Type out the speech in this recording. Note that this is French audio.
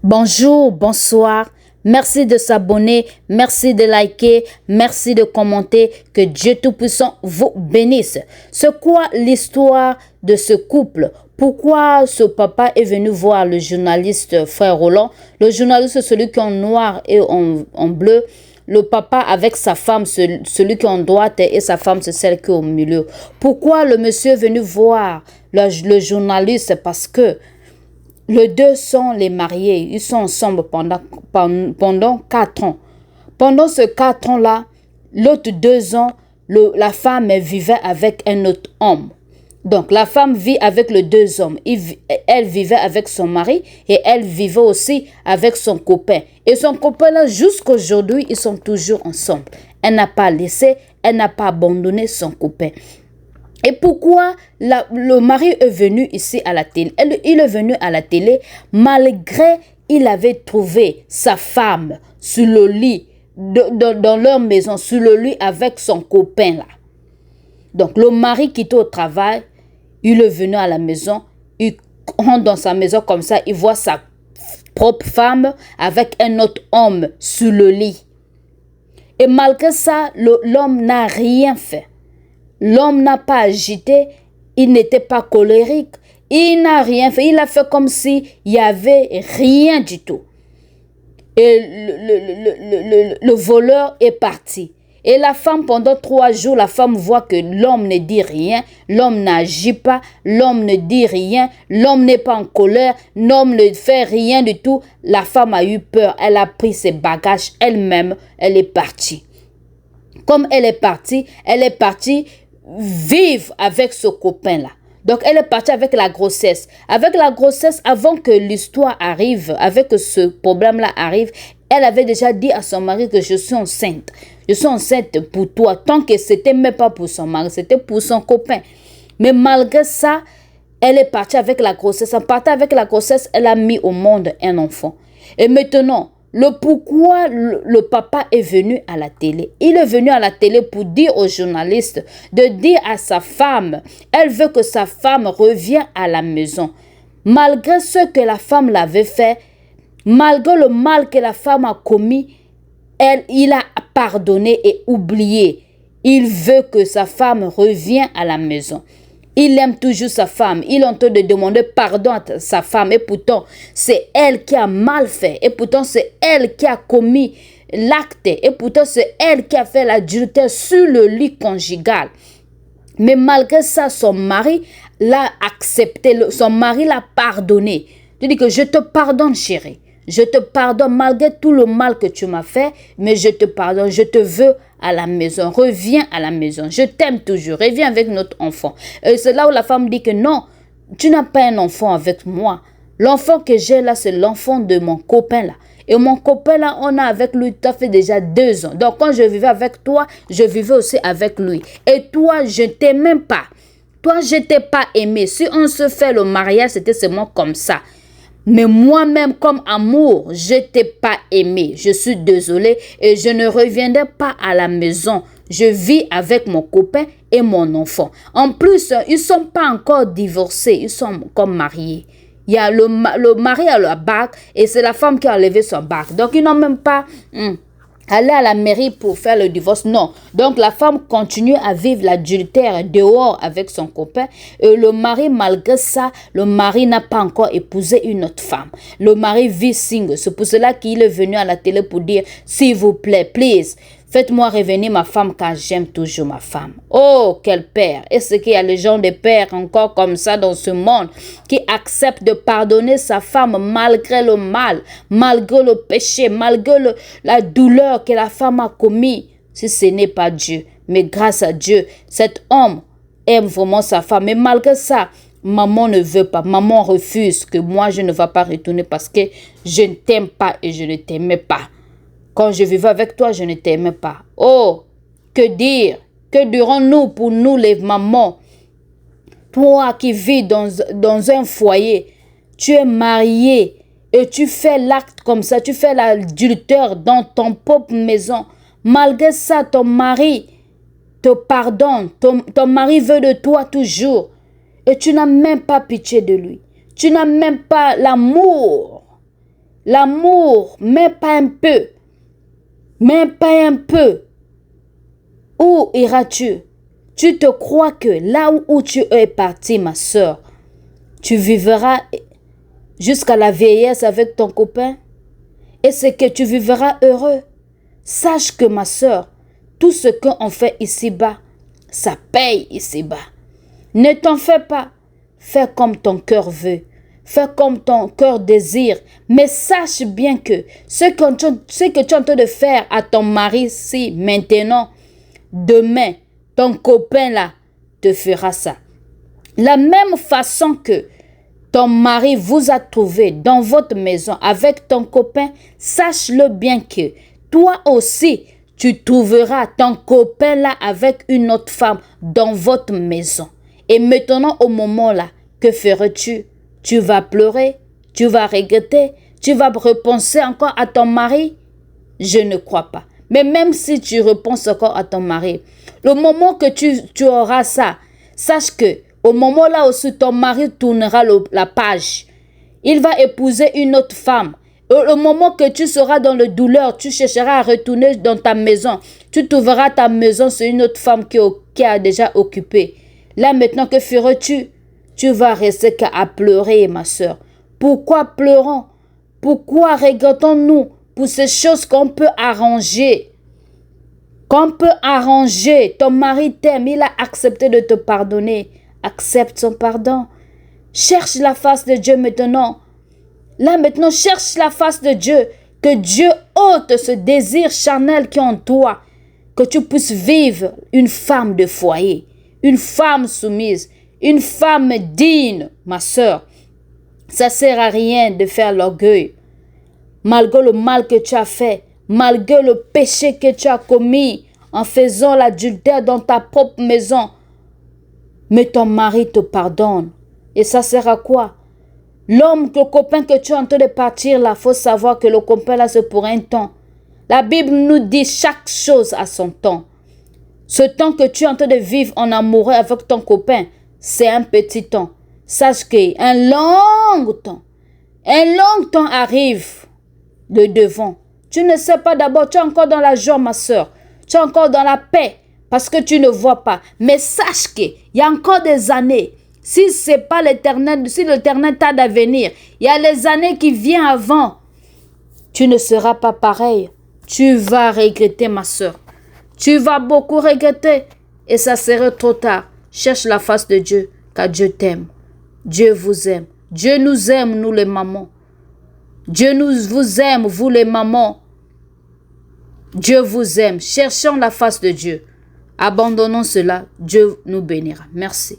Bonjour, bonsoir. Merci de s'abonner, merci de liker, merci de commenter. Que Dieu Tout-Puissant vous bénisse. C'est quoi l'histoire de ce couple? Pourquoi ce papa est venu voir le journaliste frère Roland? Le journaliste, c'est celui qui est en noir et en bleu. Le papa avec sa femme, celui qui est en droite, et sa femme, c'est celle qui est au milieu. Pourquoi le monsieur est venu voir le journaliste? Parce que les deux sont les mariés. Ils sont ensemble pendant 4 ans. Pendant ces 4 ans-là, l'autre 2 ans, la femme vivait avec un autre homme. Donc, la femme vit avec les 2 hommes. Elle vivait avec son mari et elle vivait aussi avec son copain. Et son copain-là, jusqu'à aujourd'hui, ils sont toujours ensemble. Elle n'a pas laissé, elle n'a pas abandonné son copain. Et pourquoi le mari est venu ici à la télé? Il est venu à la télé malgré il avait trouvé sa femme sur le lit, dans leur maison, sur le lit avec son copain là. Donc le mari qui était au travail, il est venu à la maison, il rentre dans sa maison comme ça, il voit sa propre femme avec un autre homme sur le lit. Et malgré ça, l'homme n'a rien fait. L'homme n'a pas agité, il n'était pas colérique, il n'a rien fait. Il a fait comme s'il n'y avait rien du tout. Et le voleur est parti. Et la femme, pendant 3 jours, la femme voit que l'homme ne dit rien, l'homme n'agit pas, l'homme ne dit rien, l'homme n'est pas en colère, l'homme ne fait rien du tout. La femme a eu peur, elle a pris ses bagages elle-même, elle est partie. Comme elle est partie vivre avec ce copain-là. Donc, elle est partie avec la grossesse. Avec la grossesse, avant que l'histoire arrive, avec que ce problème-là arrive, elle avait déjà dit à son mari que je suis enceinte. Je suis enceinte pour toi. Tant que c'était même pas pour son mari, c'était pour son copain. Mais malgré ça, elle est partie avec la grossesse. En partant avec la grossesse, elle a mis au monde un enfant. Et maintenant, pourquoi le papa est venu à la télé? Il est venu à la télé pour dire aux journalistes, de dire à sa femme, elle veut que sa femme revienne à la maison. Malgré ce que la femme l'avait fait, malgré le mal que la femme a commis, il a pardonné et oublié. Il veut que sa femme revienne à la maison. Il aime toujours sa femme. Il est en train de demander pardon à sa femme. Et pourtant, c'est elle qui a mal fait. Et pourtant, c'est elle qui a commis l'acte. Et pourtant, c'est elle qui a fait l'adultère sur le lit conjugal. Mais malgré ça, son mari l'a accepté. Son mari l'a pardonné. Tu dis que je te pardonne, chérie. Je te pardonne malgré tout le mal que tu m'as fait. Mais je te pardonne. Je te veux à la maison, reviens à la maison, je t'aime toujours, reviens avec notre enfant. Et c'est là où la femme dit que non, tu n'as pas un enfant avec moi. L'enfant que j'ai là, c'est l'enfant de mon copain là. Et mon copain là, on a avec lui, ça fait déjà 2 ans. Donc quand je vivais avec toi, je vivais aussi avec lui. Et toi, je ne t'aime même pas. Toi, je ne t'ai pas aimé. Si on se fait le mariage, c'était seulement comme ça. Mais moi-même, comme amour, je ne t'ai pas aimé. Je suis désolée et je ne reviendrai pas à la maison. Je vis avec mon copain et mon enfant. En plus, ils ne sont pas encore divorcés. Ils sont comme mariés. Il y a le mari a la bague et c'est la femme qui a enlevé son bague. Donc, ils n'ont même pas aller à la mairie pour faire le divorce. Non. Donc, la femme continue à vivre l'adultère dehors avec son copain. Et le mari, malgré ça, le mari n'a pas encore épousé une autre femme. Le mari vit single. C'est pour cela qu'il est venu à la télé pour dire, s'il vous plaît, please, faites-moi revenir ma femme car j'aime toujours ma femme. Oh, quel père! Est-ce qu'il y a les gens de pères encore comme ça dans ce monde qui acceptent de pardonner sa femme malgré le mal, malgré le péché, malgré la douleur que la femme a commis? Si ce n'est pas Dieu, mais grâce à Dieu, cet homme aime vraiment sa femme. Mais malgré ça, maman ne veut pas, maman refuse que moi je ne vais pas retourner parce que je ne t'aime pas et je ne t'aimais pas. Quand je vivais avec toi, je ne t'aimais pas. Oh, que dire? Que dirons-nous pour nous les mamans? Toi qui vis dans un foyer, tu es marié et tu fais l'acte comme ça, tu fais l'adultère dans ton propre maison. Malgré ça, ton mari te pardonne. Ton mari veut de toi toujours. Et tu n'as même pas pitié de lui. Tu n'as même pas l'amour L'amour, même pas un peu. Même pas un peu. Où iras-tu? Tu te crois que là où tu es parti, ma soeur, tu vivras jusqu'à la vieillesse avec ton copain? Et c'est que tu vivras heureux. Sache que ma soeur, tout ce qu'on fait ici-bas, ça paye ici-bas. Ne t'en fais pas. Fais comme ton cœur veut. Fais comme ton cœur désire. Mais sache bien que ce que tu es en train de faire à ton mari, si maintenant, demain, ton copain là te fera ça. La même façon que ton mari vous a trouvé dans votre maison avec ton copain, sache-le bien que toi aussi, tu trouveras ton copain là avec une autre femme dans votre maison. Et maintenant, au moment là, que feras-tu? Tu vas pleurer, tu vas regretter, tu vas repenser encore à ton mari? Je ne crois pas. Mais même si tu repenses encore à ton mari, le moment que tu auras ça, sache que au moment là où ton mari tournera la page, il va épouser une autre femme. Au moment que tu seras dans le douleur, tu chercheras à retourner dans ta maison. Tu trouveras ta maison sur une autre femme qui a déjà occupé. Là maintenant, que feras-tu? Tu vas rester qu'à pleurer, ma soeur. Pourquoi pleurons? Pourquoi regrettons-nous pour ces choses qu'on peut arranger? Qu'on peut arranger. Ton mari t'aime, il a accepté de te pardonner. Accepte son pardon. Cherche la face de Dieu maintenant. Là maintenant, cherche la face de Dieu. Que Dieu ôte ce désir charnel qui est en toi. Que tu puisses vivre une femme de foyer. Une femme soumise. Une femme digne, ma soeur. Ça ne sert à rien de faire l'orgueil. Malgré le mal que tu as fait. Malgré le péché que tu as commis. En faisant l'adultère dans ta propre maison. Mais ton mari te pardonne. Et ça sert à quoi? L'homme, le copain que tu es en train de partir là, il faut savoir que le copain là, c'est pour un temps. La Bible nous dit chaque chose à son temps. Ce temps que tu es en train de vivre en amoureux avec ton copain, c'est un petit temps. Sache qu'un long temps arrive de devant. Tu ne sais pas d'abord, tu es encore dans la joie, ma soeur. Tu es encore dans la paix. Parce que tu ne vois pas. Mais sache qu'il y a encore des années. Si ce n'est pas l'Éternel, si l'Éternel tarde à venir, il y a les années qui viennent avant. Tu ne seras pas pareil. Tu vas regretter, ma soeur. Tu vas beaucoup regretter. Et ça sera trop tard. Cherche la face de Dieu, car Dieu t'aime. Dieu vous aime. Dieu nous aime, nous les mamans. Dieu vous aime, vous les mamans. Dieu vous aime. Cherchons la face de Dieu. Abandonnons cela. Dieu nous bénira. Merci.